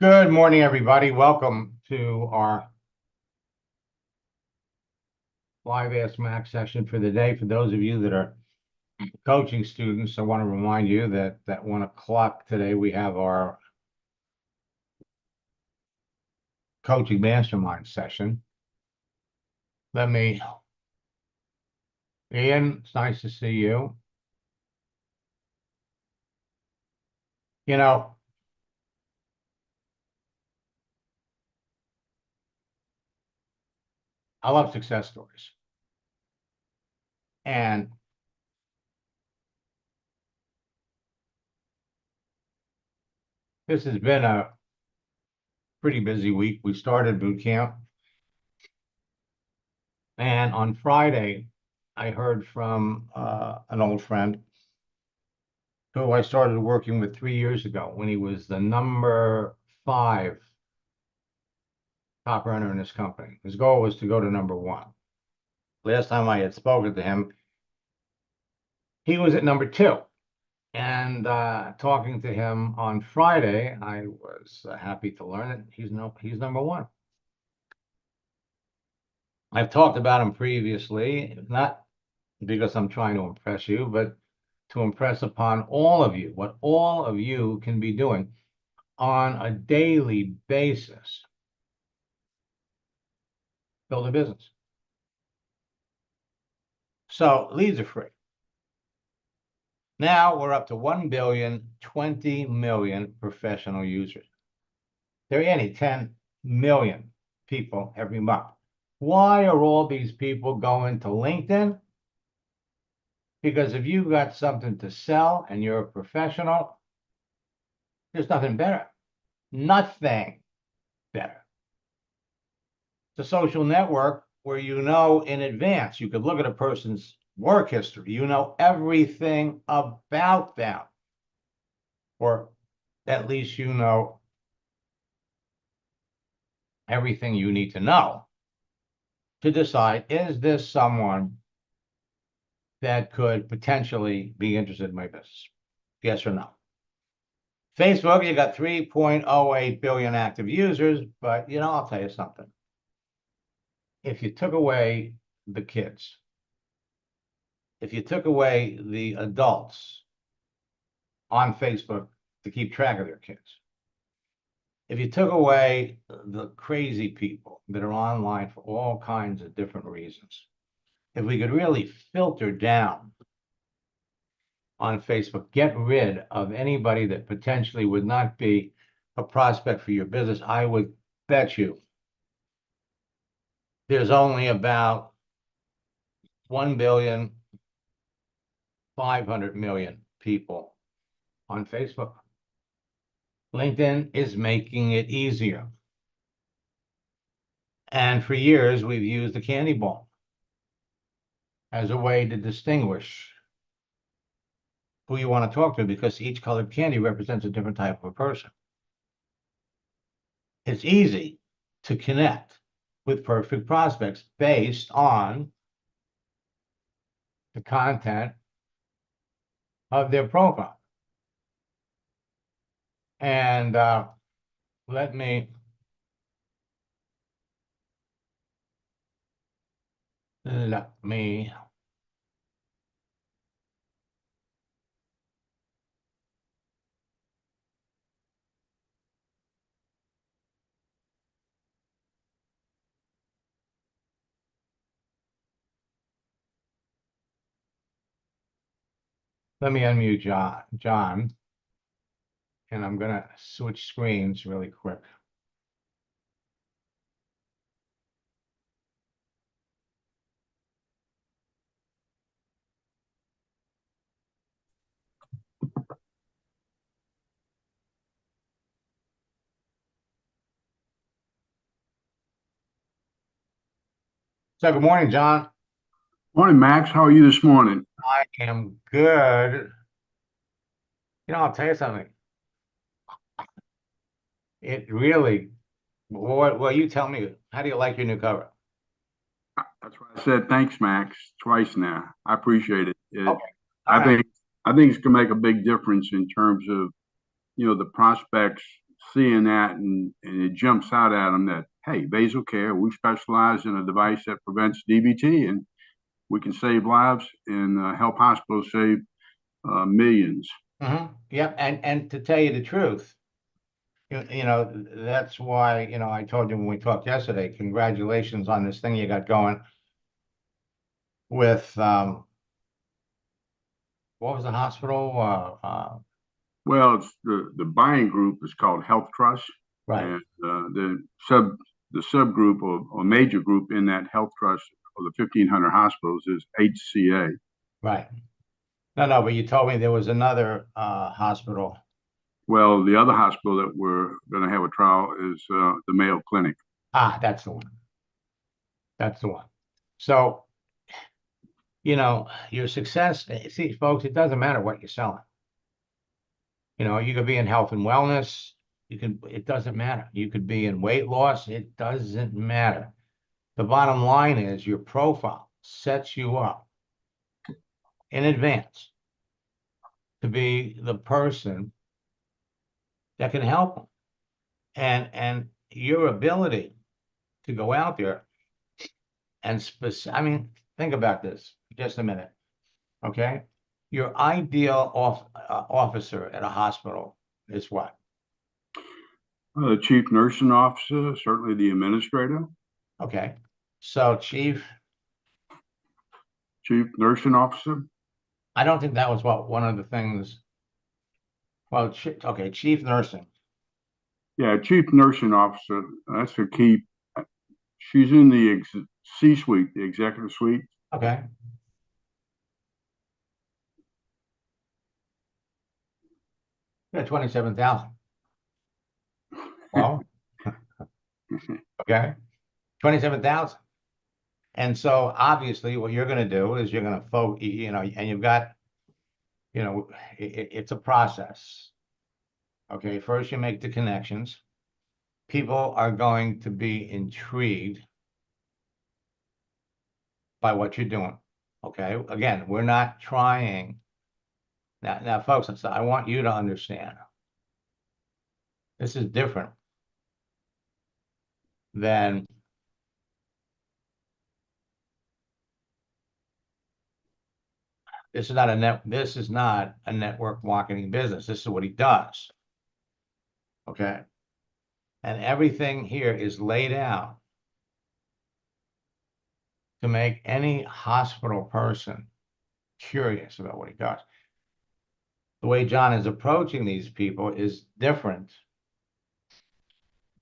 Good morning, everybody. Welcome to our live Ask Max session for the day. For those of you that are coaching students, I want to remind you that at 1 o'clock today, we have our coaching mastermind session. Ian, it's nice to see you. You know, I love success stories. And this has been a pretty busy week. We started boot camp. And on Friday, I heard from an old friend who I started working with 3 years ago when he was the number 5 top earner in his company. His goal was to go to number 1. Last time I had spoken to him, he was at number 2. And talking to him on Friday, I was happy to learn that he's number 1. I've talked about him previously, not because I'm trying to impress you, but to impress upon all of you what all of you can be doing on a daily basis. Build a business. So leads are free. Now we're up to 1,020 million professional users. There are any 10 million people every month. Why are all these people going to LinkedIn? Because if you've got something to sell and you're a professional, there's nothing better. Nothing better. It's a social network where you know in advance. You could look at a person's work history. You know everything about them. Or at least you know everything you need to know to decide, is this someone that could potentially be interested in my business? Yes or no? Facebook, you got 3.08 billion active users, but I'll tell you something. If you took away the kids, if you took away the adults on Facebook to keep track of their kids, if you took away the crazy people that are online for all kinds of different reasons, if we could really filter down on Facebook, get rid of anybody that potentially would not be a prospect for your business, I would bet you there's only about 1,500 million people on Facebook. LinkedIn is making it easier. And for years, we've used the candy ball as a way to distinguish who you want to talk to, because each colored candy represents a different type of a person. It's easy to connect with perfect prospects based on the content of their profile. And let me unmute John, and I'm gonna switch screens really quick. So good morning, John. Morning, Max. How are you this morning? I am good. I'll tell you something. It really, well, you tell me, how do you like your new cover? That's what I said. Thanks, Max. Twice now. I appreciate it. Okay. I think it's gonna make a big difference in terms of, the prospects seeing that, and it jumps out at them that, hey, Basal Care, we specialize in a device that prevents DVT, and we can save lives and help hospitals save millions. Yep. And to tell you the truth, you know, that's why, you know, I told you when we talked yesterday, congratulations on this thing you got going with, what was the hospital? Well, it's the buying group is called Health Trust, Right, and the subgroup or major group in that Health Trust of the 1,500 hospitals is HCA. right. No, but you told me there was another hospital. Well, the other hospital that we're going to have a trial is the Mayo Clinic. Ah, that's the one. That's the one. So, you know, your success, see, folks, it doesn't matter what you're selling. You know, you could be in health and wellness. It doesn't matter. You could be in weight loss. It doesn't matter. The bottom line is your profile sets you up in advance to be the person that can help them. And your ability to go out there and I mean, think about this for just a minute, okay? Your ideal officer at a hospital is what? The chief nursing officer, certainly the administrator, Okay, so chief, chief nursing officer. I don't think that was what one of the things. Well, okay, chief nursing. Yeah, chief nursing officer. That's her key. She's in the C-suite, the executive suite. Okay. Yeah, 27,000. Well, okay, 27,000. And so obviously what you're going to do is you're going to focus, you know, and you've got, you know, it's a process. Okay, first you make the connections. People are going to be intrigued by what you're doing. Okay, again, we're not trying. Now, folks, I want you to understand this is different than this is not a network marketing business. This is what he does. Okay. And everything here is laid out to make any hospital person curious about what he does. The way John is approaching these people is different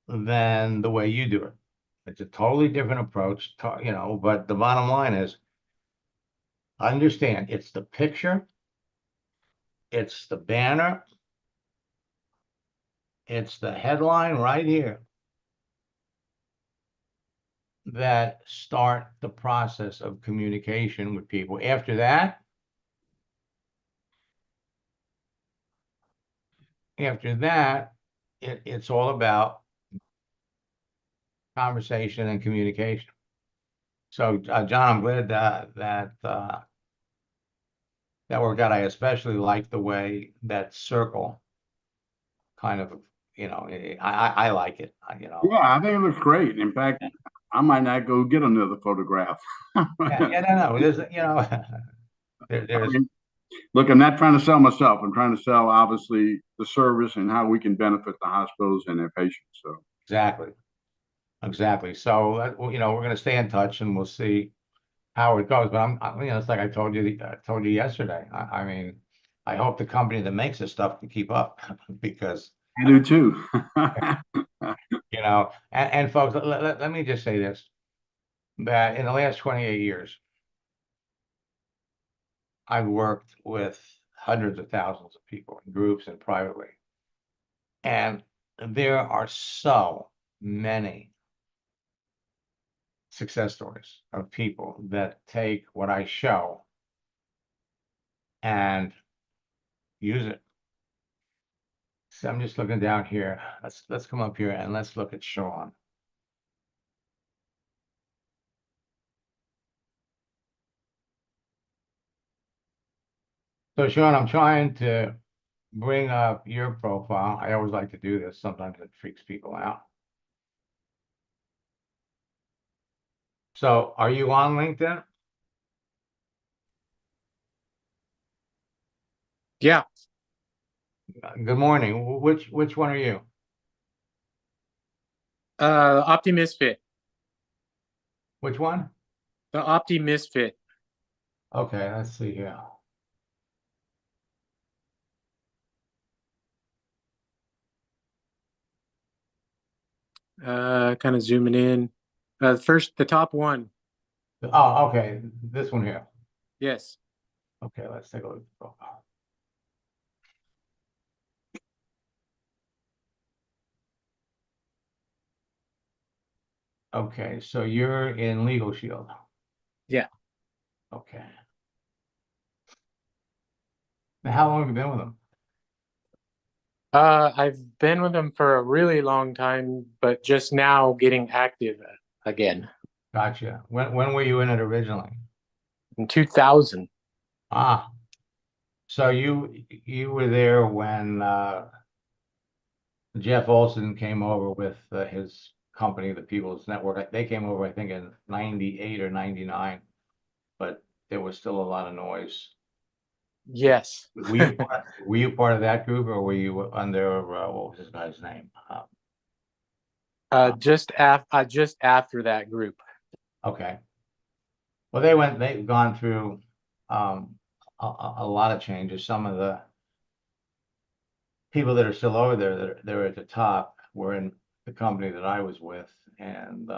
than the way you do it. It's a totally different approach, you know, but the bottom line is understand it's the picture, it's the banner, it's the headline right here that start the process of communication with people. After that, it's all about conversation and communication. So, John, I'm glad that worked out. I especially like the way that circle kind of, you know, I like it, you know. Yeah, I think it looks great. In fact, I might not go get another photograph. Yeah, no, there's, you know, I there's mean, look, I'm not trying to sell myself. I'm trying to sell, obviously, the service and how we can benefit the hospitals and their patients. So, exactly. So, you know, we're going to stay in touch and we'll see how it goes. But you know, it's like I told you yesterday. I mean, I hope the company that makes this stuff can keep up because, I do too. you know, and folks, let me just say this, that in the last 28 years, I've worked with hundreds of thousands of people in groups and privately. And there are so many success stories of people that take what I show and use it. So I'm just looking down here. Let's come up here and let's look at Sean. So Sean, I'm trying to bring up your profile. I always like to do this. Sometimes it freaks people out. So are you on LinkedIn? Yeah. Good morning. Which one are you? Optimisfit. Which one? The Optimisfit. Okay, let's see here. Kind of zooming in. First, the top one. Oh, okay. This one here. Yes. Okay, let's take a look at the profile. Okay, so you're in Legal Shield. Yeah. Okay. Now, how long have you been with them? I've been with them for a really long time, but just now getting active again Gotcha. When were you in it originally? in 2000. Ah, so you were there when Jeff Olson came over with his company, the People's Network. They came over, I think, in 98 or 99, but there was still a lot of noise. Yes. Were you part of that group, or were you under what was this guy's name? Just after that group. Okay. Well, they've gone through um, a lot of changes. Some of the people that are still over there, they're at the top, were in the company that I was with. And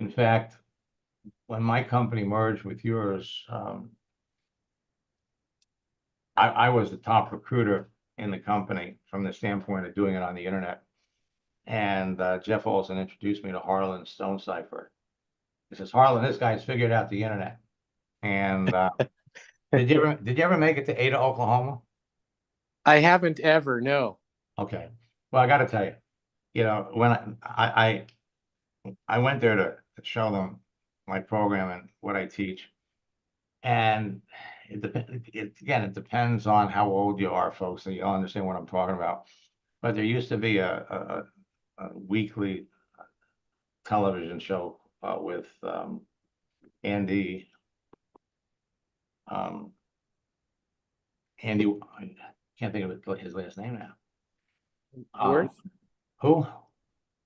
in fact, when my company merged with yours, I was the top recruiter in the company from the standpoint of doing it on the internet. And Jeff Olson introduced me to Harlan Stonecipher. He says, Harlan, this guy's figured out the internet. And did you ever make it to Ada, Oklahoma? I haven't ever, no. Okay. Well, I got to tell you, when I went there to show them my program and what I teach, and it depends on how old you are, folks, and you'll understand what I'm talking about. But there used to be a weekly television show with Andy. Um, Andy, I can't think of his last name now. Worth? Who?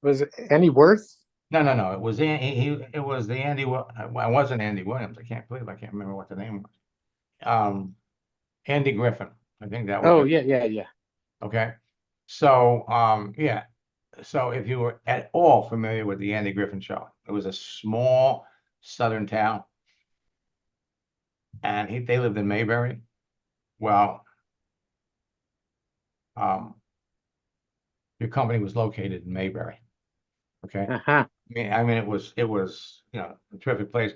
Was it Andy Worth? No. It was it was the Andy. It wasn't Andy Williams. I can't believe I can't remember what the name was. Andy Griffin. I think that was Oh, it. yeah. Okay. So yeah. So if you were at all familiar with the Andy Griffin show, it was a small southern town, and they lived in Mayberry. Well, um, your company was located in Mayberry. Okay. Uh-huh. I mean, it was a terrific place,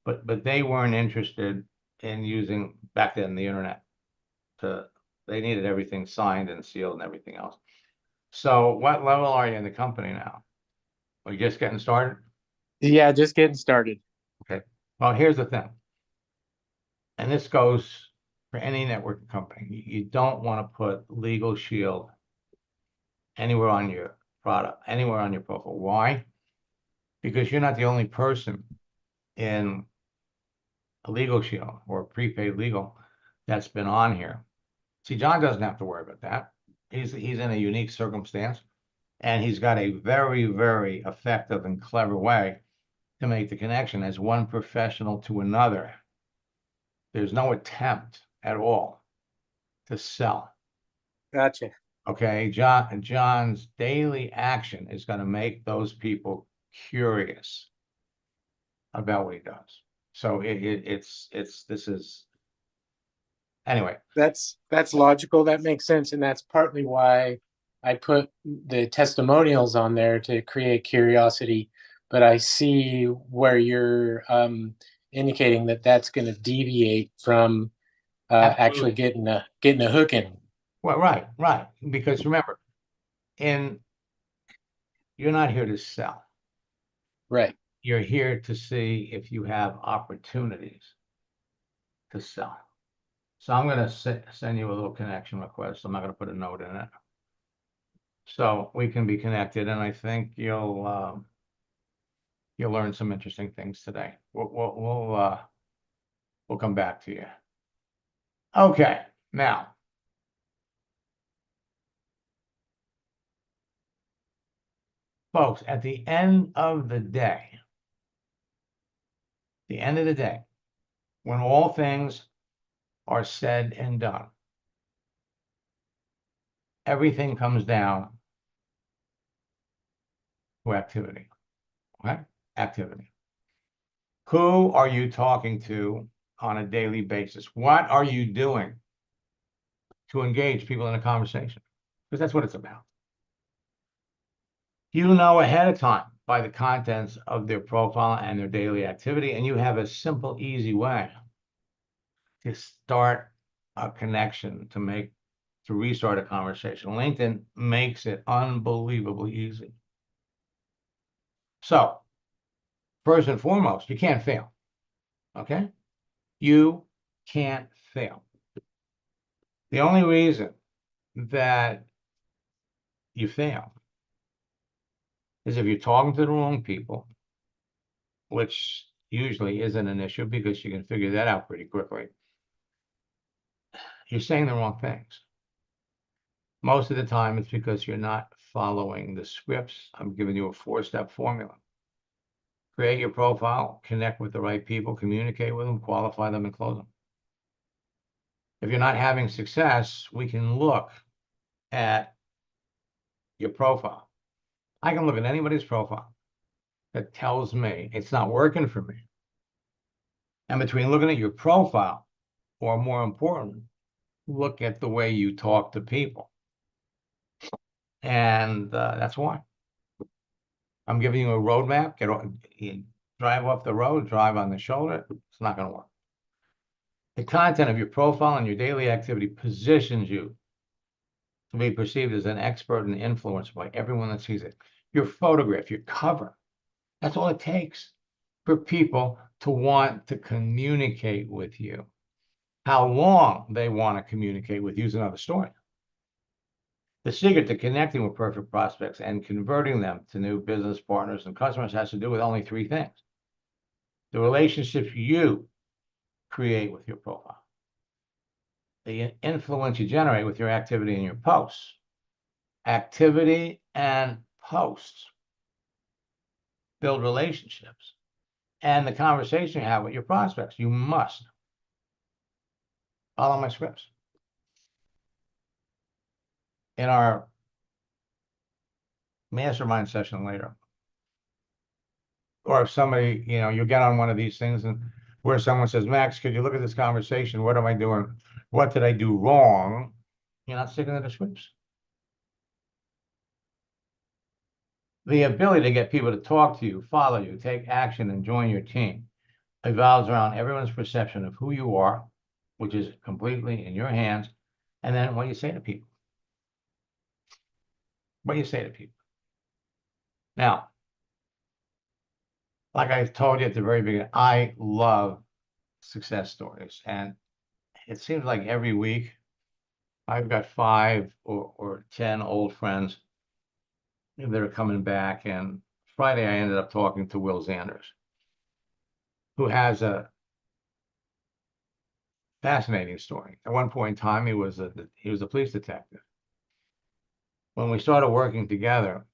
but they weren't interested in using back then the internet to. They needed everything signed and sealed and everything else. So, what level are you in the company now? Are you just getting started? Yeah, just getting started. Okay. Well, here's the thing, and this goes for any networking company. You don't want to put Legal Shield anywhere on your product, anywhere on your profile. Why? Because you're not the only person in a Legal Shield or a prepaid legal that's been on here. See, John doesn't have to worry about that. He's in a unique circumstance, and he's got a very, very effective and clever way to make the connection as one professional to another. There's no attempt at all to sell. Gotcha. Okay, John's daily action is going to make those people curious about what he does. So this is anyway. That's logical. That makes sense. And that's partly why I put the testimonials on there to create curiosity. But I see where you're indicating that that's going to deviate from actually getting a hook in. Well, right. Because remember, you're not here to sell. Right. You're here to see if you have opportunities to sell. So I'm gonna send you a little connection request. I'm not gonna put a note in it. So we can be connected, and I think you'll learn some interesting things today. We'll come back to you. Okay, now. Folks, at the end of the day, when all things are said and done, everything comes down to activity. Okay? Activity. Who are you talking to on a daily basis? What are you doing to engage people in a conversation? Because that's what it's about. You know ahead of time by the contents of their profile and their daily activity, and you have a simple, easy way to start a connection, to restart a conversation. LinkedIn makes it unbelievably easy. So, first and foremost, you can't fail. Okay? You can't fail. The only reason that you fail is if you're talking to the wrong people, which usually isn't an issue because you can figure that out pretty quickly. You're saying the wrong things. Most of the time, it's because you're not following the scripts. I'm giving you a 4-step formula. Create your profile, connect with the right people, communicate with them, qualify them, and close them. If you're not having success, we can look at your profile. I can look at anybody's profile that tells me it's not working for me. And between looking at your profile, or more important, look at the way you talk to people. And that's why. I'm giving you a roadmap. Drive off the road, drive on the shoulder. It's not going to work. The content of your profile and your daily activity positions you to be perceived as an expert and influenced by everyone that sees it. Your photograph, your cover, that's all it takes for people to want to communicate with you. How long they want to communicate with you is another story. The secret to connecting with perfect prospects and converting them to new business partners and customers has to do with only 3 things. The relationships you create with your profile, the influence you generate with your activity and your posts. Activity and posts build relationships, and the conversation you have with your prospects. You must follow my scripts. In our mastermind session later, or if somebody, you get on one of these things and where someone says, Max, could you look at this conversation? What am I doing? What did I do wrong? You're not sticking to the scripts. The ability to get people to talk to you, follow you, take action, and join your team evolves around everyone's perception of who you are, which is completely in your hands, and then what you say to people. What you say to people. Now, like I told you at the very beginning, I love success stories, and it seems like every week I've got 5 or 10 old friends that are coming back. And Friday I ended up talking to Will Zanders, who has a fascinating story. At one point in time, he was a police detective. When we started working together,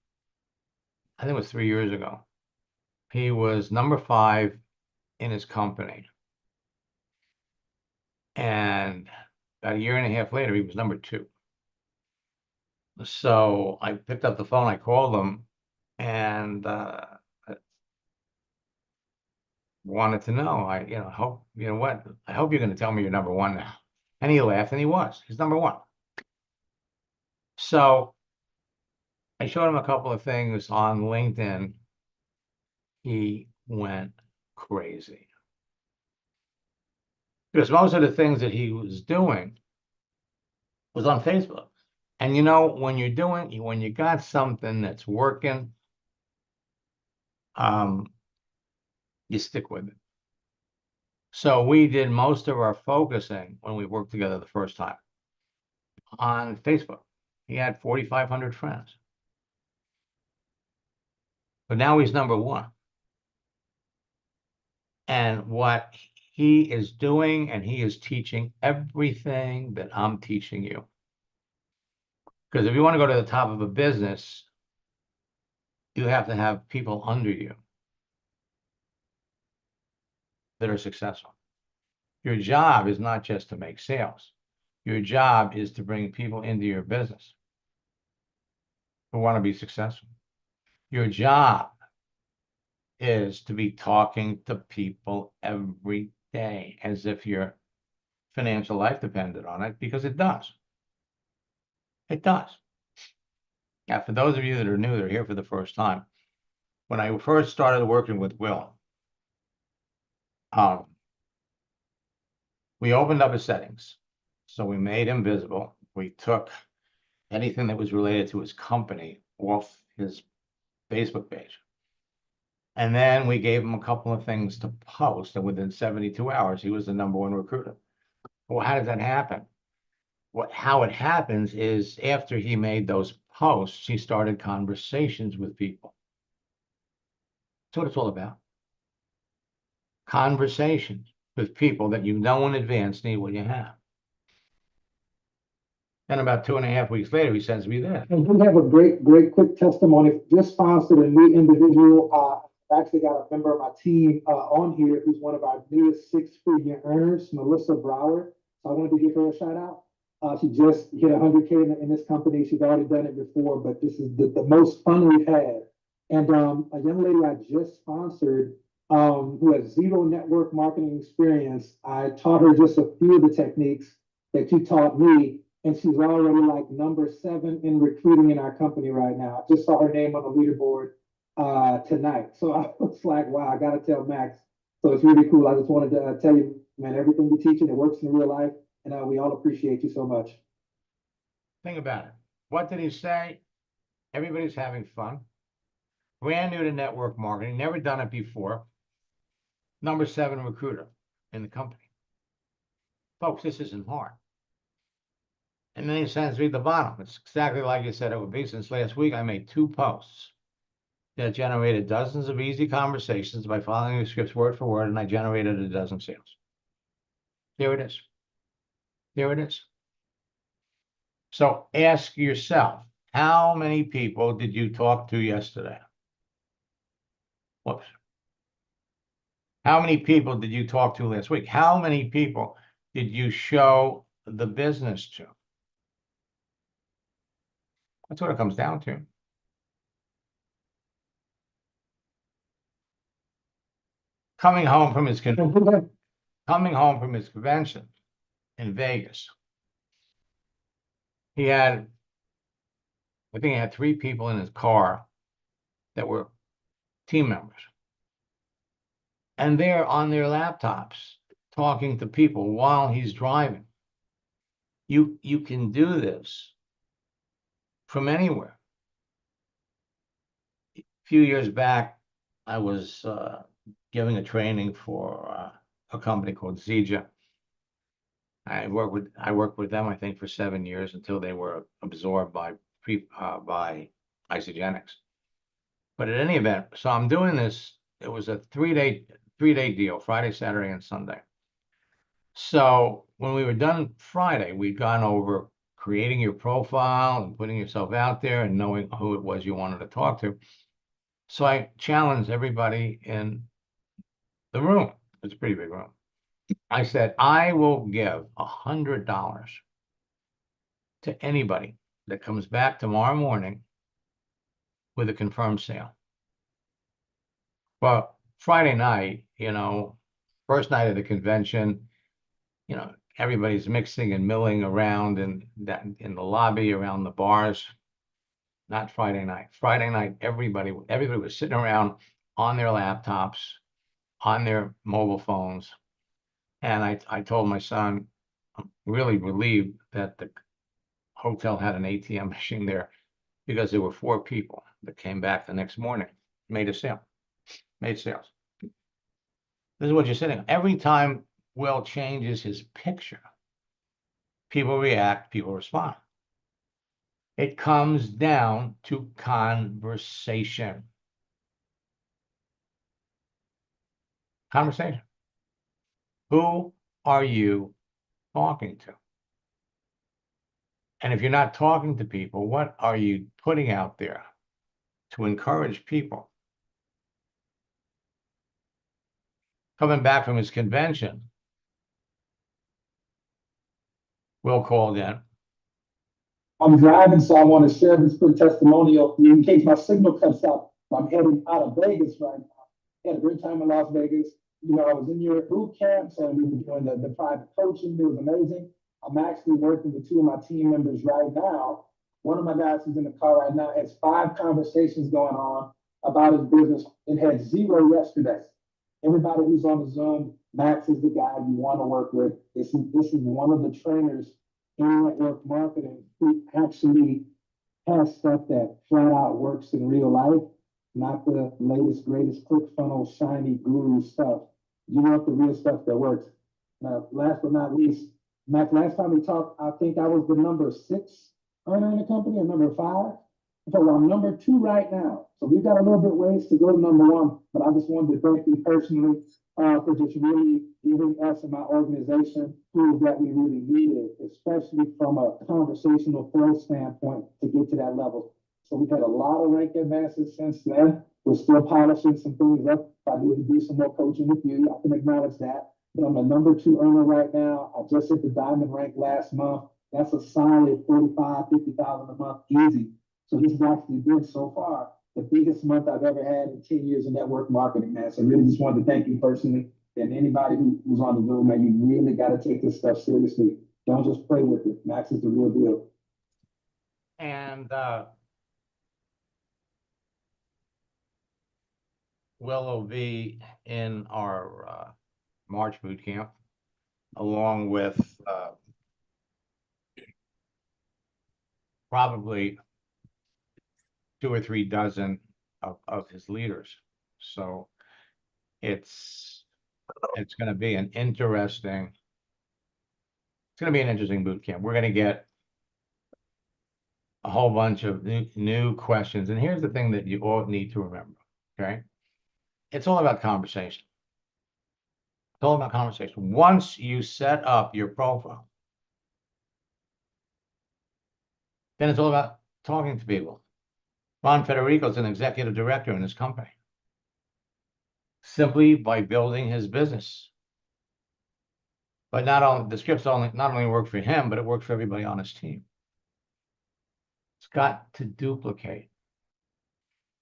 I think it was 3 years ago, he was number 5 in his company. And about 1.5 years later, he was number 2. So I picked up the phone, I called him, and wanted to know, I hope you're going to tell me you're number 1 now. And he laughed, and he was. He's number 1. So I showed him a couple of things on LinkedIn. He went crazy. Because most of the things that he was doing was on Facebook. And when you got something that's working, you stick with it. So we did most of our focusing when we worked together the first time on Facebook. He had 4,500 friends. But now he's number one. And what he is doing, and he is teaching everything that I'm teaching you. Because if you want to go to the top of a business, you have to have people under you that are successful. Your job is not just to make sales. Your job is to bring people into your business who want to be successful. Your job is to be talking to people every day as if your financial life depended on it, because it does. It does. Yeah, for those of you that are new, that are here for the first time, when I first started working with Will, we opened up his settings. So we made him visible. We took anything that was related to his company off his Facebook page. And then we gave him a couple of things to post, and within 72 hours, he was the #1 recruiter. Well, how does that happen? How it happens is after he made those posts, he started conversations with people. That's what it's all about. Conversations with people that you know in advance need what you have. Then about 2.5 weeks later, he sends me this. And we have a great quick testimony. Just sponsored a new individual. I've actually got a member of my team on here who's one of our newest 6-figure earners, Melissa Brower. So I wanted to give her a shout out. She just hit 100K in this company. She's already done it before, but this is the most fun we've had. And a young lady I just sponsored who has zero network marketing experience. I taught her just a few of the techniques that you taught me. And she's already like #7 in recruiting in our company right now. I just saw her name on the leaderboard tonight. So I was like, wow, I got to tell Max. So it's really cool. I just wanted to tell you, man, everything you're teaching, it works in real life. And we all appreciate you so much. Think about it. What did he say? Everybody's having fun. Brand new to network marketing, never done it before. #7 recruiter in the company. Folks, this isn't hard. And then he sends me the bottom. It's exactly like you said it would be. Since last week, I made 2 posts that generated dozens of easy conversations by following the scripts word for word, and I generated a dozen sales. There it is. There it is. So ask yourself, how many people did you talk to yesterday? Whoops. How many people did you talk to last week? How many people did you show the business to? That's what it comes down to. Coming home from his convention in Vegas, I think he had 3 people in his car that were team members. And they're on their laptops talking to people while he's driving. You can do this from anywhere. A few years back, I was giving a training for a company called Zija. I worked with them, I think, for 7 years until they were absorbed by Isagenix. But at any event, so I'm doing this. It was a 3-day deal, Friday, Saturday, and Sunday. So when we were done Friday, we'd gone over creating your profile and putting yourself out there and knowing who it was you wanted to talk to. So I challenged everybody in the room. It's a pretty big room. I said, I will give $100 to anybody that comes back tomorrow morning with a confirmed sale. Well, Friday night, first night of the convention, everybody's mixing and milling around in the lobby, around the bars. Not Friday night. Friday night, everybody was sitting around on their laptops, on their mobile phones. And I told my son, I'm really relieved that the hotel had an ATM machine there, because there were 4 people that came back the next morning, made sales. This is what you're sitting on. Every time Will changes his picture, people react, people respond. It comes down to conversation. Conversation. Who are you talking to? And if you're not talking to people, what are you putting out there to encourage people? Coming back from his convention, Will called in. I'm driving, so I want to share this quick testimonial in case my signal cuts out. I'm heading out of Vegas right now. Had a great time in Las Vegas. You know, I was in your boot camps and we were doing the private coaching. It was amazing. I'm actually working with 2 of my team members right now. One of my guys who's in the car right now has 5 conversations going on about his business and had 0 yesterday. Everybody who's on the Zoom, Max is the guy you want to work with. This is one of the trainers in network marketing who actually has stuff that flat out works in real life, not the latest, greatest ClickFunnels, shiny guru stuff. You want the real stuff that works. Last but not least, Max, last time we talked, I think I was the number 6 earner in the company, or number 5. So I'm number 2 right now. So we've got a little bit ways to go to number 1, but I just wanted to thank you personally for just really giving us and my organization tools that we really needed, especially from a conversational flow standpoint to get to that level. So we've had a lot of rank advances since then. We're still polishing some things up. If I need to do some more coaching with you, I can acknowledge that. But I'm a number 2 earner right now. I just hit the diamond rank last month. That's a solid 45, 50,000 a month, easy. So this has actually been so far the biggest month I've ever had in 10 years of network marketing, man. So I really just wanted to thank you personally. And anybody who's on the Zoom, man, you really got to take this stuff seriously. Don't just play with it. Max is the real deal. And Will be in our March boot camp, along with probably 2 or 3 dozen of his leaders. So it's going to be an interesting boot camp. We're going to get a whole bunch of new questions. And here's the thing that you all need to remember, okay? It's all about conversation. It's all about conversation. Once you set up your profile, then it's all about talking to people. Ron Federico is an executive director in his company, simply by building his business. But the scripts not only work for him, but it works for everybody on his team. It's got to duplicate.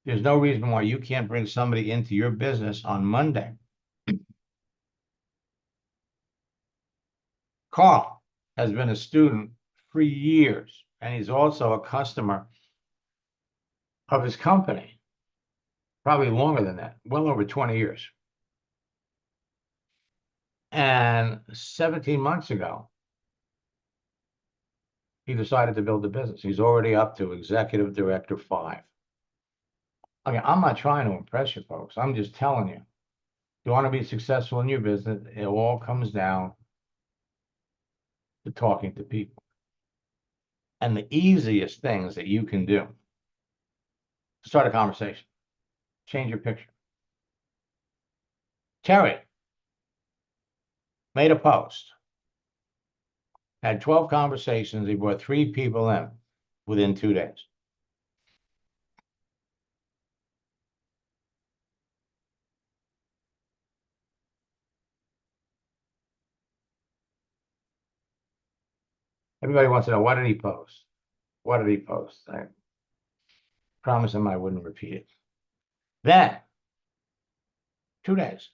There's no reason why you can't bring somebody into your business on Monday. Carl has been a student for years, and he's also a customer of his company, probably longer than that, well over 20 years. And 17 months ago, he decided to build a business. He's already up to executive director 5. Okay, I'm not trying to impress you folks. I'm just telling you, you want to be successful in your business, it all comes down to talking to people. And the easiest things that you can do, start a conversation, change your picture. Terry made a post, had 12 conversations. He brought 3 people in within 2 days. Everybody wants to know, what did he post? What did he post? I promised him I wouldn't repeat it. Then, 2 days.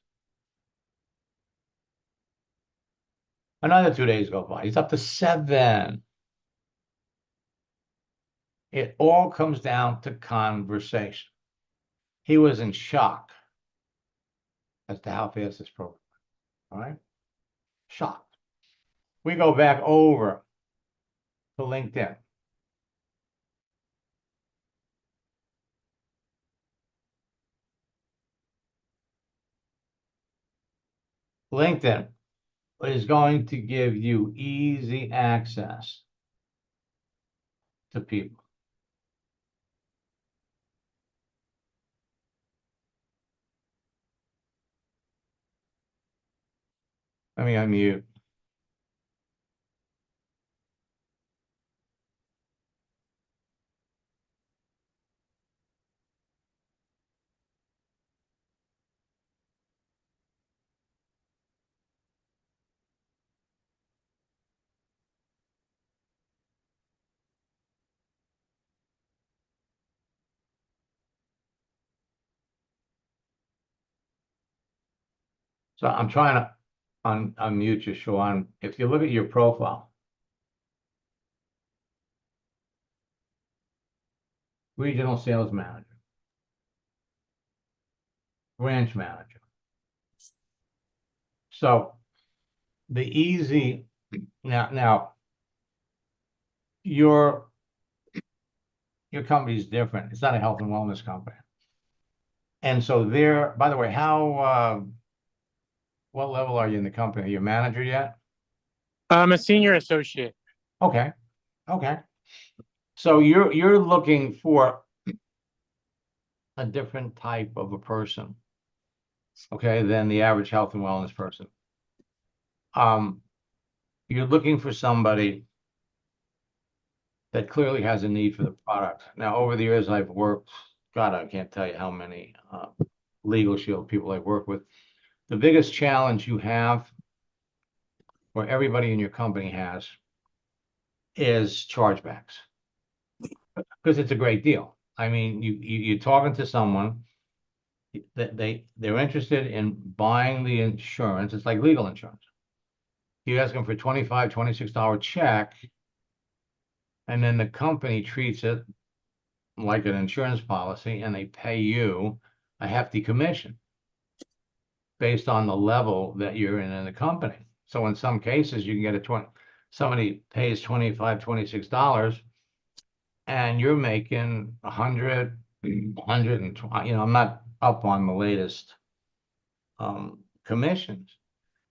Another 2 days go by. He's up to 7. It all comes down to conversation. He was in shock as to how fast this program went. All right? Shocked. We go back over to LinkedIn. LinkedIn is going to give you easy access to people. Let me unmute. So I'm trying to unmute you, Sean. If you look at your profile, regional sales manager, branch manager. So the easy now your company is different. It's not a health and wellness company. And so there, by the way, what level are you in the company? Are you a manager yet? I'm a senior associate. Okay. Okay. So you're looking for a different type of a person, okay, than the average health and wellness person. You're looking for somebody that clearly has a need for the product. Now, over the years, I've worked, God, I can't tell you how many Legal Shield people I've worked with. The biggest challenge you have, or everybody in your company has, is chargebacks, because it's a great deal. I mean, you're talking to someone that they're interested in buying the insurance. It's like legal insurance. You ask them for $25, $26 check, and then the company treats it like an insurance policy, and they pay you a hefty commission based on the level that you're in the company. So in some cases, you can get somebody pays $25, $26, and you're making 100, 120. I'm not up on the latest commissions.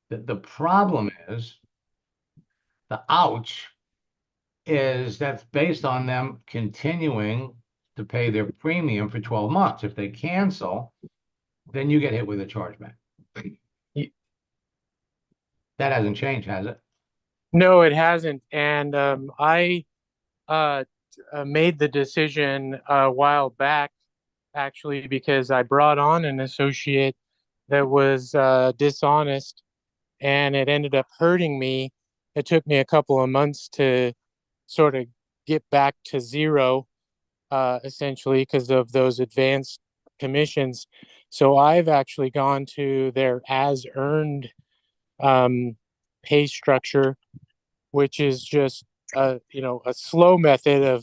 The problem is, the ouch is that's based on them continuing to pay their premium for 12 months. If they cancel, then you get hit with a chargeback. That hasn't changed, has it? No, it hasn't. And I made the decision a while back, actually, because I brought on an associate that was dishonest, and it ended up hurting me. It took me a couple of months to sort of get back to zero, essentially, because of those advanced commissions. So I've actually gone to their as earned pay structure, which is just a slow method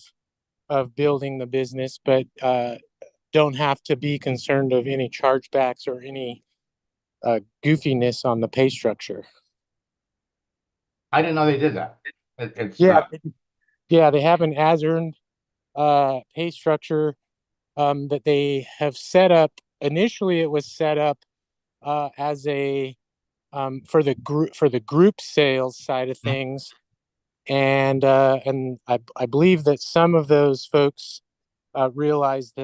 of building the business, but don't have to be concerned of any chargebacks or any goofiness on the pay structure. I didn't know they did that. Yeah, they have an as earned pay structure that they have set up. Initially, it was set up as a for the group sales side of things, and I believe that some of those folks realized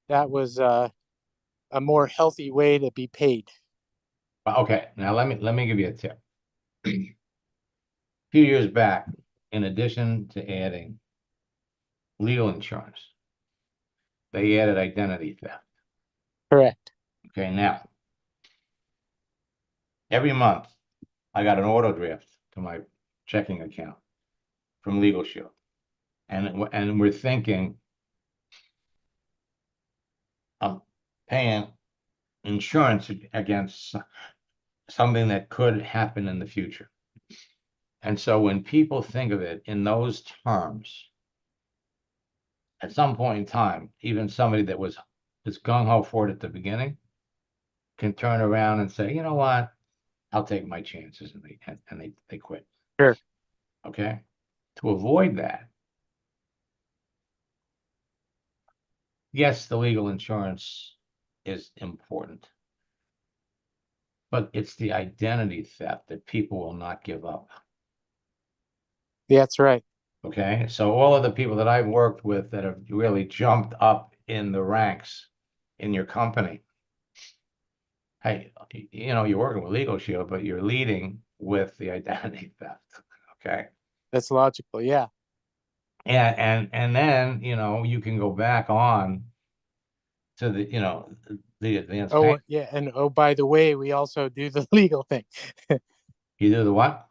that was a more healthy way to be paid. Okay, now let me give you a tip. A few years back, in addition to adding legal insurance, they added identity theft. Correct. Okay, now every month I got an auto draft to my checking account from Legal Shield, and we're thinking I'm paying insurance against something that could happen in the future. And so when people think of it in those terms, at some point in time, even somebody that was gung-ho for it at the beginning can turn around and say, you know what, I'll take my chances, and they quit. Sure. Okay. To avoid that, yes, the legal insurance is important, But it's the identity theft that people will not give up. Yeah, that's right. Okay, so all of the people that I've worked with that have really jumped up in the ranks in your company, hey, you know, you're working with Legal Shield, but you're leading with the identity theft. Okay. That's logical. Yeah. And then, you know, you can go back on to the, you know, the advanced Oh, payment. yeah. And oh, by the way, we also do the legal thing. You do the what?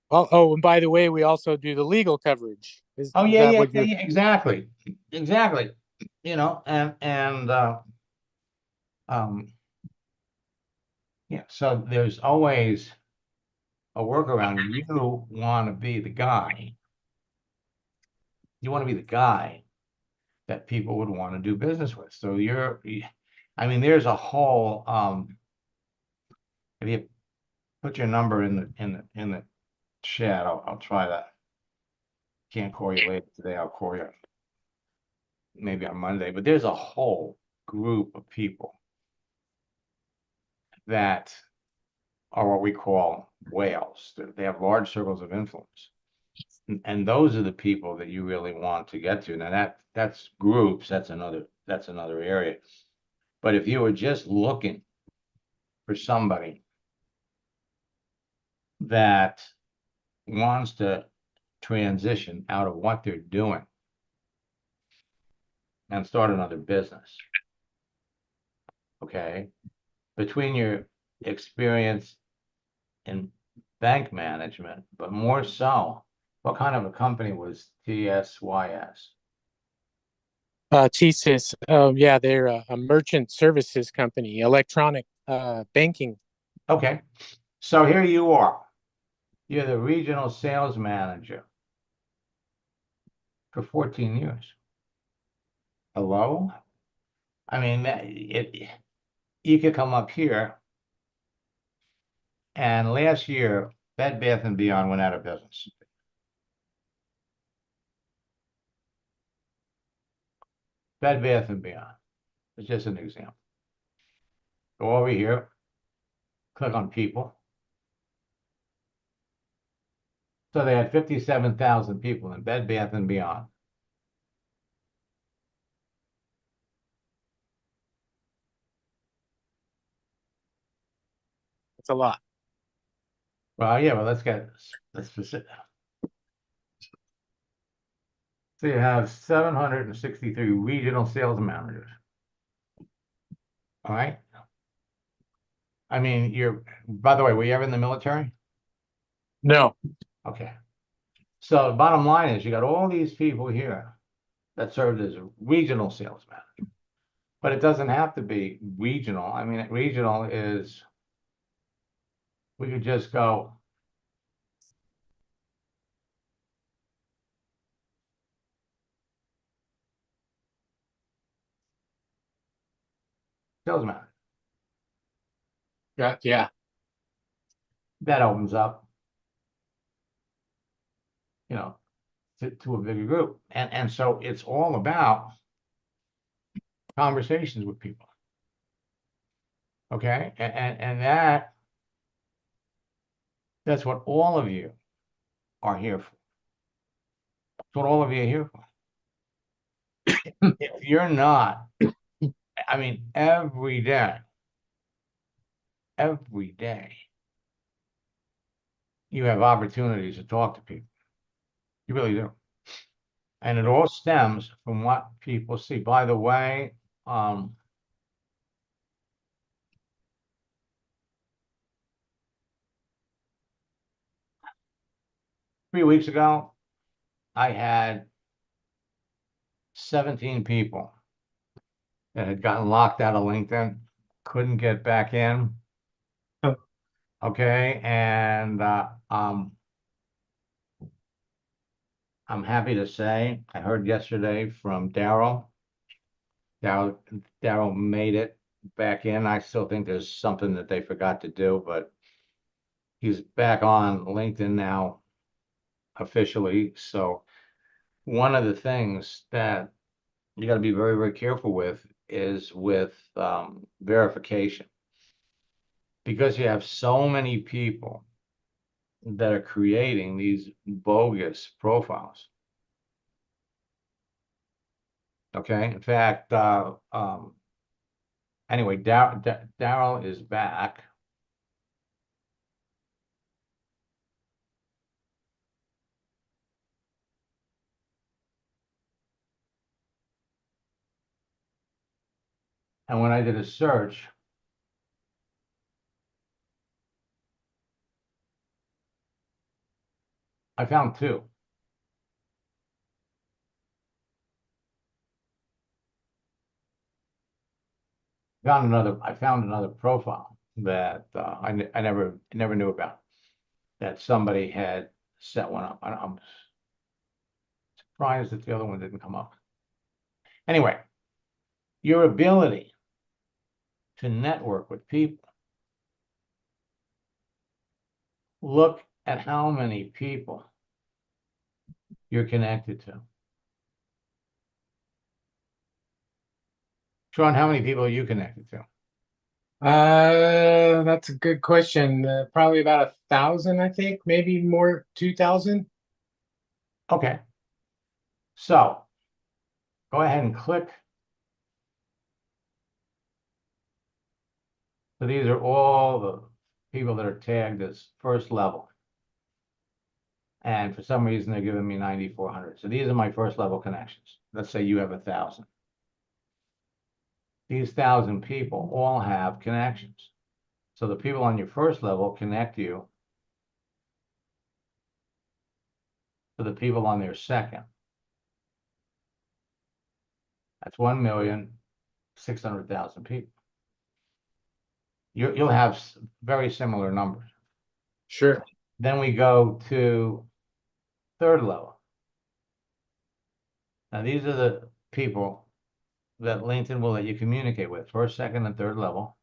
Oh, and by the way, we also do the legal coverage. Oh, Is yeah, that yeah, what yeah, you're? yeah, exactly. Exactly. You know, and yeah, so there's always a workaround. You want to be the guy. You want to be the guy that people would want to do business with. So I mean, there's a whole if you put your number in the chat, I'll try that. Can't call you later today. I'll call you maybe on Monday. But there's a whole group of people that are what we call whales. They have large circles of influence. And those are the people that you really want to get to. Now that's groups, that's another area. But if you were just looking for somebody that wants to transition out of what they're doing and start another business, okay, between your experience in bank management, but more so, what kind of a company was TSYS? TSYS. Yeah, they're a merchant services company, electronic banking. Okay, so here you are. You're the regional sales manager for 14 years. Hello? I mean, you could come up here, and last year, Bed Bath & Beyond went out of business. Bed Bath & Beyond. It's just an example. Go over here, click on people. So they had 57,000 people in Bed Bath & Beyond. It's a lot. Well, yeah, but let's get specific. So you have 763 regional sales managers. All right. I mean, by the way, were you ever in the military? No. Okay. So the bottom line is you got all these people here that served as a regional sales manager, but it doesn't have to be regional. I mean, regional is, we could just go sales manager. Yeah. That opens up, you know, to a bigger group. And so it's all about conversations with people. Okay. And that's what all of you are here for. That's what all of you are here for. If you're not, I mean, every day, you have opportunities to talk to people. You really do. And it all stems from what people see. By the way, 3 weeks ago, I had 17 people that had gotten locked out of LinkedIn, couldn't get back in. Oh. Okay, and I'm happy to say I heard yesterday from Daryl. Daryl made it back in. I still think there's something that they forgot to do, but he's back on LinkedIn now officially. So one of the things that you got to be very, very careful with is with verification. because you have so many people that are creating these bogus profiles. Okay, in fact, anyway, Daryl is back. And when I did a search, I found two. I found another profile that I never knew about, that somebody had set one up. I'm surprised that the other one didn't come up. Anyway, your ability to network with people. Look at how many people you're connected to. Sean, how many people are you connected to? That's a good question. Probably about 1,000, I think, maybe more, 2,000. Okay. So go ahead and click. So these are all the people that are tagged as first level. And for some reason, they're giving me 9,400. So these are my first level connections. Let's say you have 1,000. These 1,000 people all have connections. So the people on your first level connect you to the people on their second. That's 1,600,000 people. You'll have very similar numbers. Sure. Then we go to third level. Now, these are the people that LinkedIn will let you communicate with, first, second, and third level.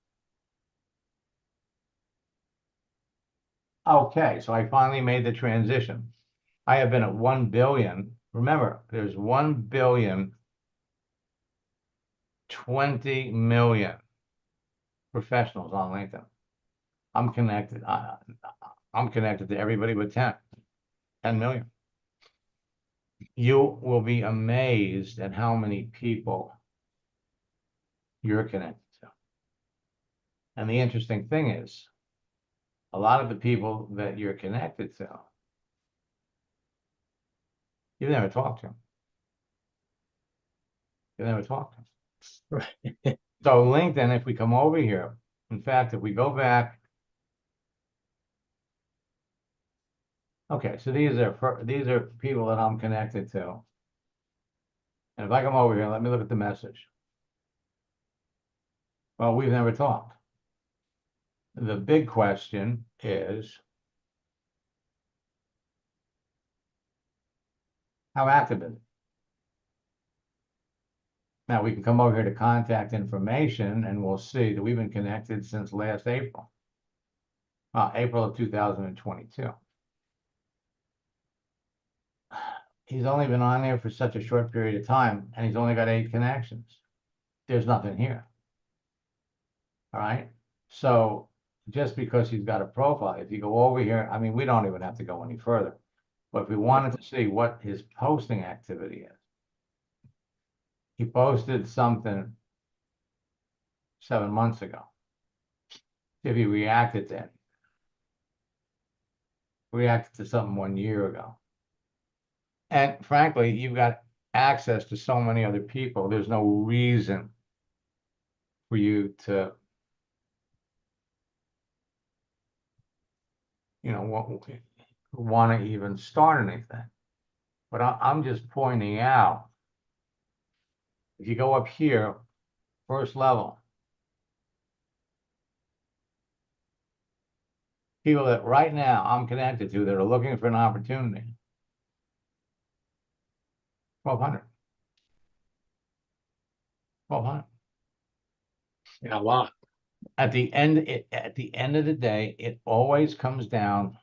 Okay, so I finally made the transition. I have been at 1 billion. Remember, there's 1,020 million professionals on LinkedIn. I'm connected. I'm connected to everybody but 10 million. You will be amazed at how many people you're connected to. And the interesting thing is, a lot of the people that you're connected to, you've never talked to them. You've never talked to them. So LinkedIn, if we come over here, in fact, if we go back, okay, so these are people that I'm connected to. And if I come over here, let me look at the message. Well, we've never talked. The big question is, how active is it? Now we can come over here to contact information and we'll see that we've been connected since last April. April of 2022. He's only been on there for such a short period of time and he's only got 8 connections. There's nothing here. All right. So just because he's got a profile, if you go over here, I mean, we don't even have to go any further. But if we wanted to see what his posting activity is, he posted something 7 months ago. If he reacted to it, reacted to something 1 year ago. And frankly, you've got access to so many other people. There's no reason for you to, want to even start anything. But I'm just pointing out, if you go up here, first level, people that right now I'm connected to that are looking for an opportunity, 1,200. 1,200. Yeah, a lot. At the end of the day, it always comes down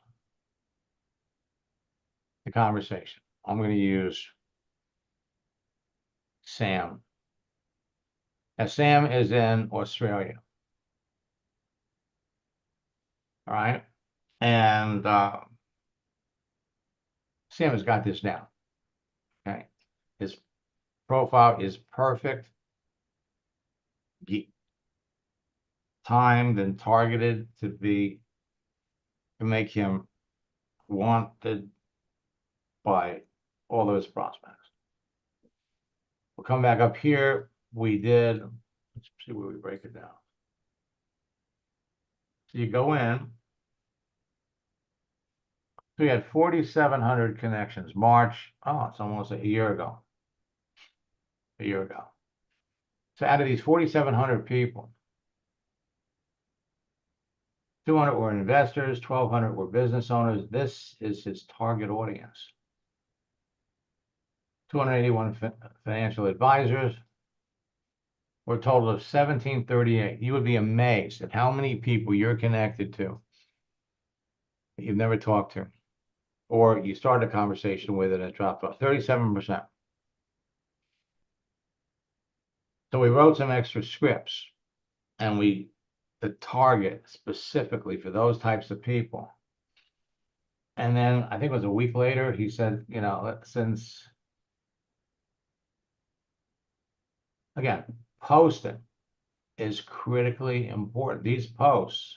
to conversation. I'm going to use Sam. Now, Sam is in Australia. All right. And Sam has got this down. Okay. His profile is perfect, timed and targeted to make him wanted by all those prospects. We'll come back up here. Let's see where we break it down. So you go in. So we had 4,700 connections. March, it's almost a year ago. A year ago. So out of these 4,700 people, 200 were investors, 1,200 were business owners. This is his target audience. 281 financial advisors, for a total of 1,738. You would be amazed at how many people you're connected to that you've never talked to, or you started a conversation with and it dropped off. 37%. So we wrote some extra scripts, and the target specifically for those types of people. And then I think it was a week later, he said, since, again, posting is critically important. These posts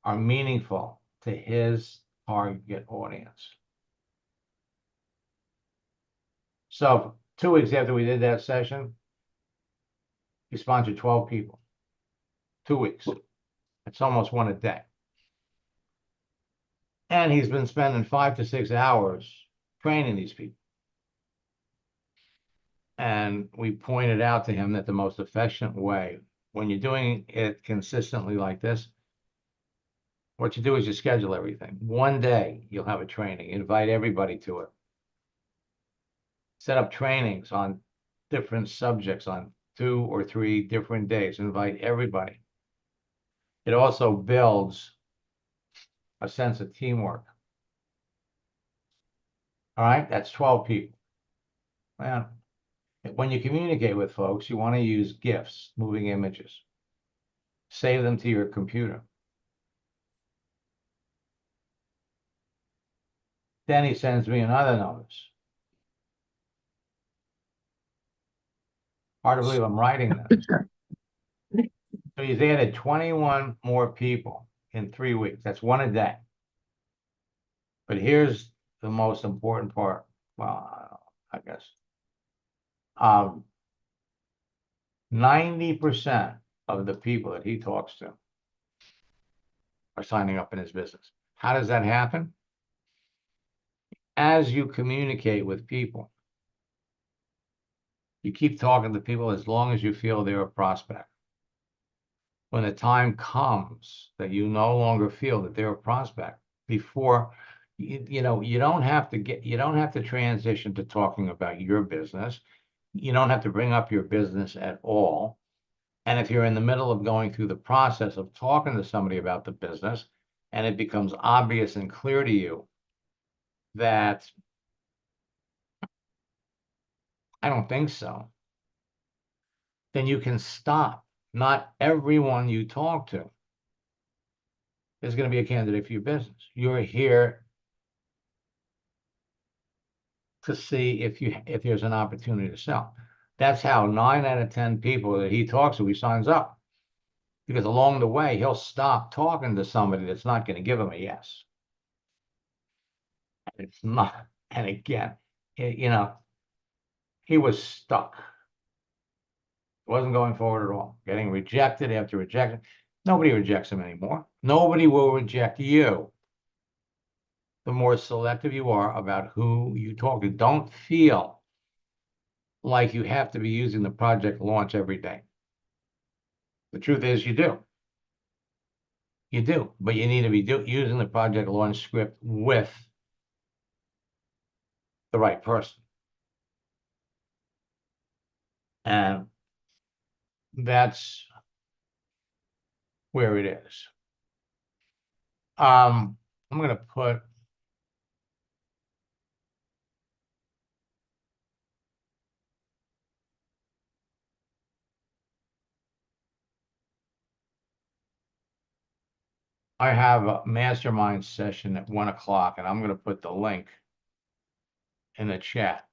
are meaningful to his target audience. So 2 weeks after we did that session, he sponsored 12 people. 2 weeks. It's almost one a day. And he's been spending 5 to 6 hours training these people. And we pointed out to him that the most efficient way, when you're doing it consistently like this, what you do is you schedule everything. One day you'll have a training, invite everybody to it. Set up trainings on different subjects on 2 or 3 different days, invite everybody. It also builds a sense of teamwork. All right, that's 12 people. Well, when you communicate with folks, you want to use GIFs, moving images. Save them to your computer. Then he sends me another notice. Hard to believe I'm writing this. So he's added 21 more people in 3 weeks. That's one a day. But here's the most important part. Well, I guess. 90% of the people that he talks to are signing up in his business. How does that happen? As you communicate with people, you keep talking to people as long as you feel they're a prospect. When the time comes that you no longer feel that they're a prospect, before you don't have to transition to talking about your business. You don't have to bring up your business at all. And if you're in the middle of going through the process of talking to somebody about the business, and it becomes obvious and clear to you that I don't think so, then you can stop. Not everyone you talk to is going to be a candidate for your business. You're here to see if there's an opportunity to sell. That's how 9 out of 10 people that he talks to, he signs up. Because along the way, he'll stop talking to somebody that's not going to give him a yes. And it's not. And again, he was stuck. It wasn't going forward at all. Getting rejected after rejection. Nobody rejects him anymore. Nobody will reject you. The more selective you are about who you talk to. Don't feel like you have to be using the project launch every day. The truth is you do. You do, but you need to be using the project launch script with the right person. And that's where it is. I'm going to put I have a mastermind session at 1 o'clock, and I'm gonna put the link in the chat.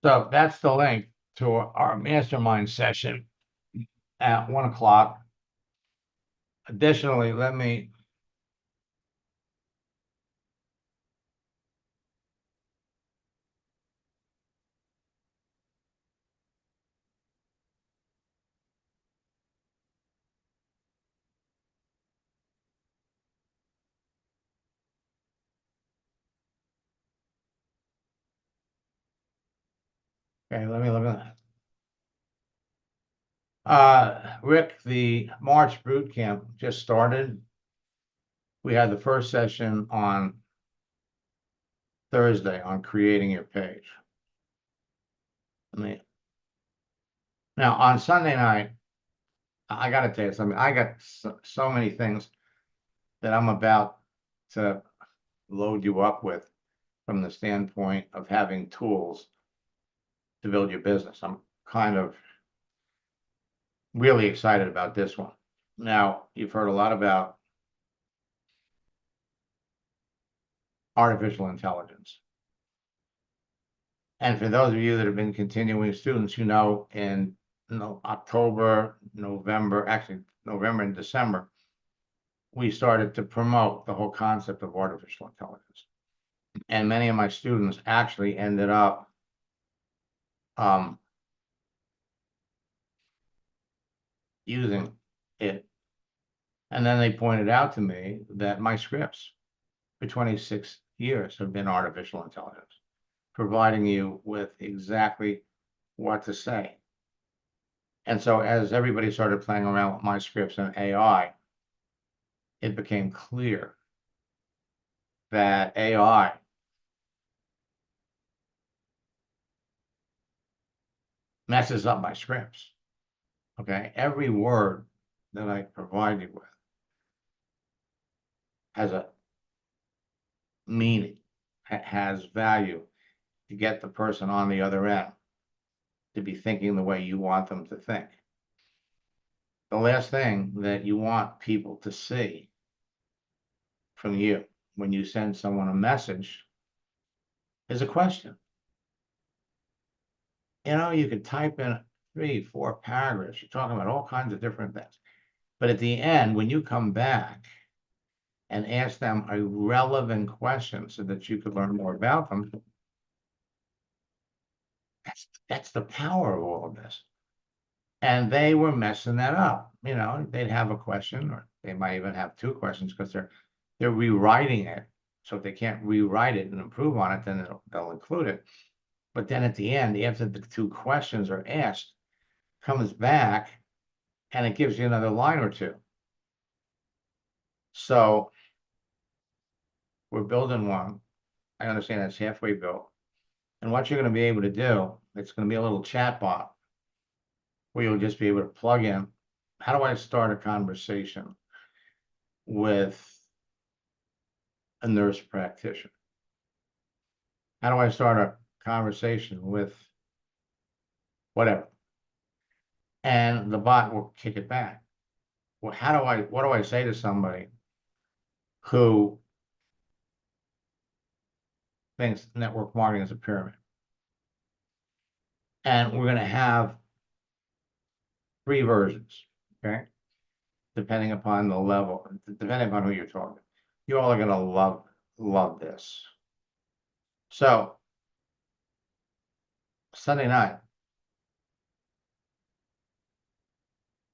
So that's the link to our mastermind session at 1 o'clock. Additionally, let me okay, let me look at that. Rick, the March boot camp just started. We had the first session on Thursday on creating your page. Now on Sunday night, I got to tell you something. I got so many things that I'm about to load you up with from the standpoint of having tools to build your business. I'm kind of really excited about this one. Now, you've heard a lot about artificial intelligence. And for those of you that have been continuing students, you know, in October, November, actually November and December, we started to promote the whole concept of artificial intelligence. And many of my students actually ended up using it. And then they pointed out to me that my scripts for 26 years have been artificial intelligence, providing you with exactly what to say. And so as everybody started playing around with my scripts and AI, it became clear that AI messes up my scripts. Okay, every word that I provide you with has a meaning, has value to get the person on the other end to be thinking the way you want them to think. The last thing that you want people to see from you when you send someone a message is a question. You know, you could type in 3, 4 paragraphs. You're talking about all kinds of different things. But at the end, when you come back and ask them a relevant question so that you could learn more about them, that's the power of all of this. And they were messing that up. You know, they'd have a question, or they might even have 2 questions because they're rewriting it. So if they can't rewrite it and improve on it, then they'll include it. But then at the end, after the 2 questions are asked, comes back and it gives you another line or 2. So we're building one. I understand it's halfway built. And what you're going to be able to do, it's going to be a little chat bot where you'll just be able to plug in, how do I start a conversation with a nurse practitioner? How do I start a conversation with whatever? And the bot will kick it back. Well, what do I say to somebody who thinks network marketing is a pyramid? And we're going to have 3 versions, okay? Depending upon the level, depending upon who you're talking. You all are going to love this. So Sunday night,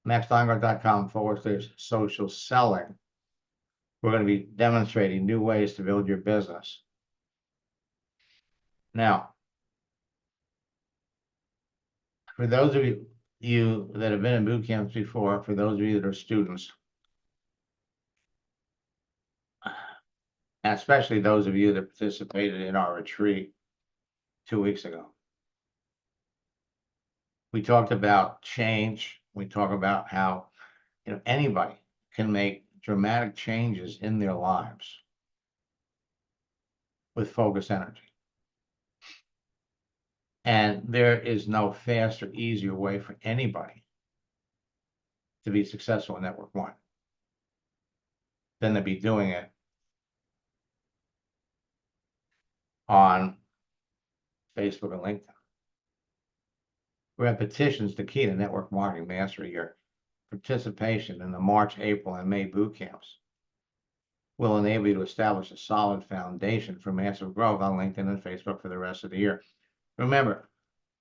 maxsteingart.com/social selling. We're going to be demonstrating new ways to build your business. Now, for those of you that have been in boot camps before, for those of you that are students, and especially those of you that participated in our retreat 2 weeks ago, we talked about change. We talked about how anybody can make dramatic changes in their lives with focused energy. And there is no faster, easier way for anybody to be successful in network one than to be doing it on Facebook and LinkedIn. Repetition's the key to network marketing mastery. Your participation in the March, April, and May boot camps will enable you to establish a solid foundation for massive growth on LinkedIn and Facebook for the rest of the year. Remember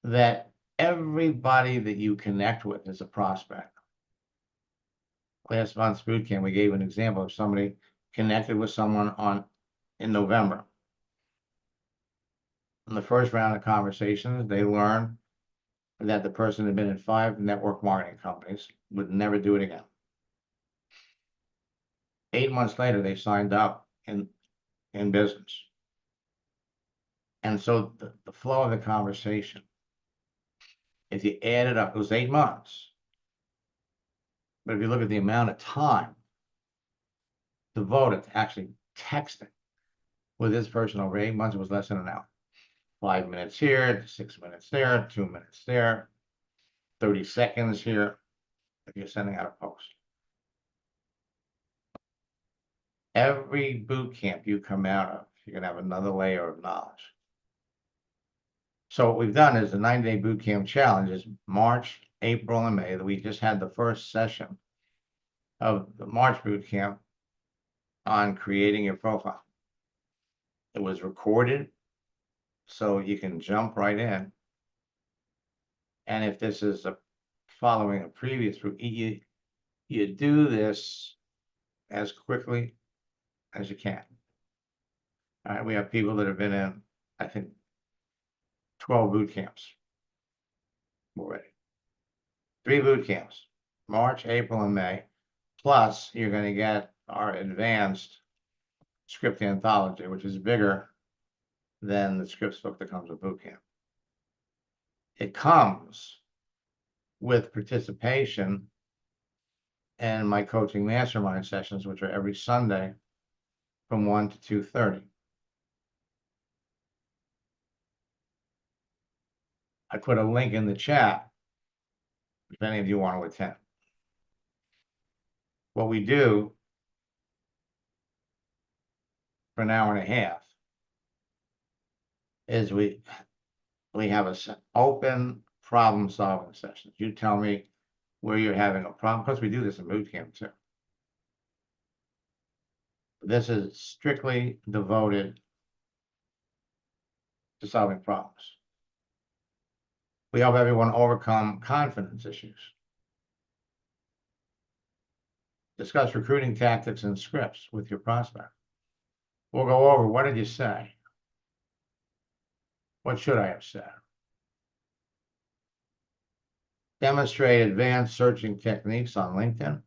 that everybody that you connect with is a prospect. Last month's boot camp, we gave an example of somebody connected with someone in November. In the first round of conversations, they learned that the person had been in 5 network marketing companies, would never do it again. 8 months later, they signed up in business. And so the flow of the conversation, if you add it up, it was 8 months. But if you look at the amount of time devoted to actually texting with this person over 8 months, it was less than an hour. 5 minutes here, 6 minutes there, 2 minutes there, 30 seconds here, if you're sending out a post. Every boot camp you come out of, you're going to have another layer of knowledge. So what we've done is the 90-day boot camp challenge is March, April, and May. We just had the first session of the March boot camp on creating your profile. It was recorded, so you can jump right in. And if this is following a previous route, you do this as quickly as you can. All right, we have people that have been in, I think, 12 boot camps already. 3 boot camps, March, April, and May. Plus, you're going to get our advanced script anthology, which is bigger than the scripts book that comes with boot camp. It comes with participation in my coaching mastermind sessions, which are every Sunday from 1 to 2:30. I put a link in the chat if any of you want to attend. What we do for an hour and a half is we have an open problem solving sessions. You tell me where you're having a problem, because we do this in boot camp too. This is strictly devoted to solving problems. We help everyone overcome confidence issues. Discuss recruiting tactics and scripts with your prospect. We'll go over, what did you say? What should I have said? Demonstrate advanced searching techniques on LinkedIn.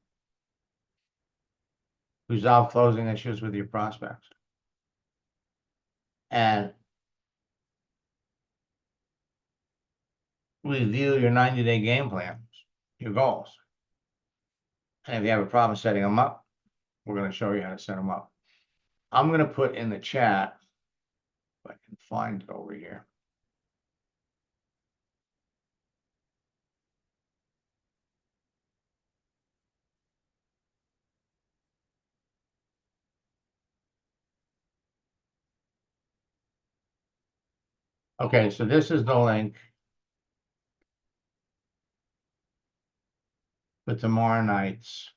Resolve closing issues with your prospects. And review your 90-day game plans, your goals. And if you have a problem setting them up, we're going to show you how to set them up. I'm going to put in the chat, if I can find it over here. Okay, so this is the link for tomorrow night's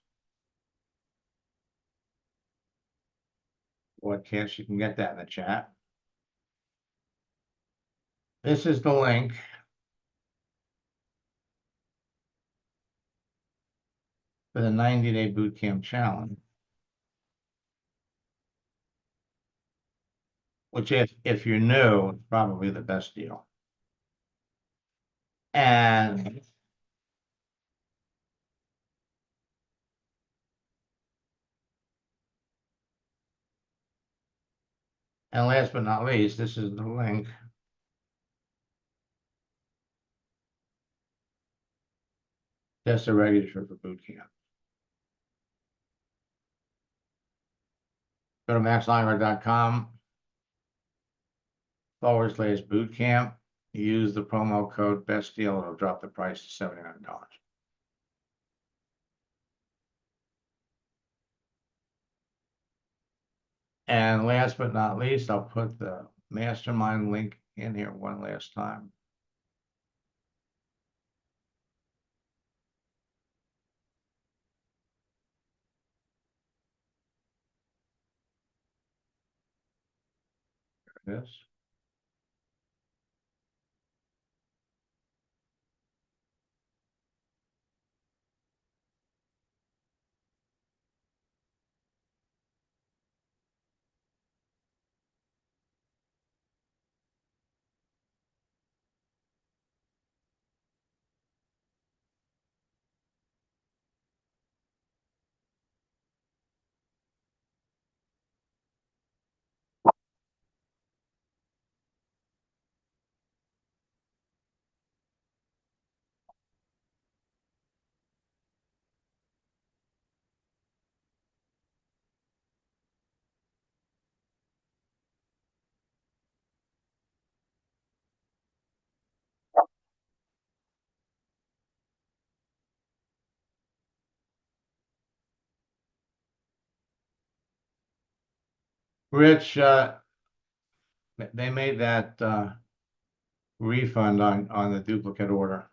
broadcast. You can get that in the chat. This is the link for the 90-day boot camp challenge, which if you're new, it's probably the best deal. And last but not least, this is the link that's to register for boot camp. Go to maxlineguard.com/bootcamp. Use the promo code best deal. It'll drop the price to $79. And last but not least, I'll put the mastermind link in here one last time. There it is. Rich, they made that refund on the duplicate order.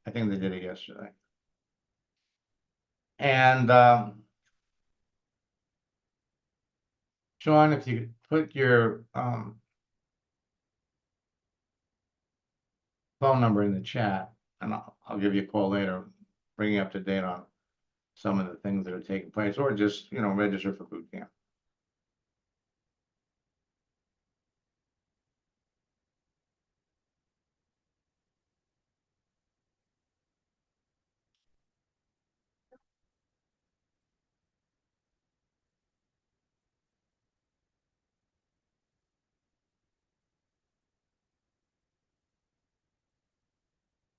I think they did it yesterday. And Sean, if you could put your phone number in the chat, and I'll give you a call later, bring you up to date on some of the things that are taking place, or just, register for boot camp.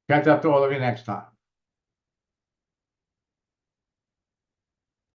Catch up to all of you next time.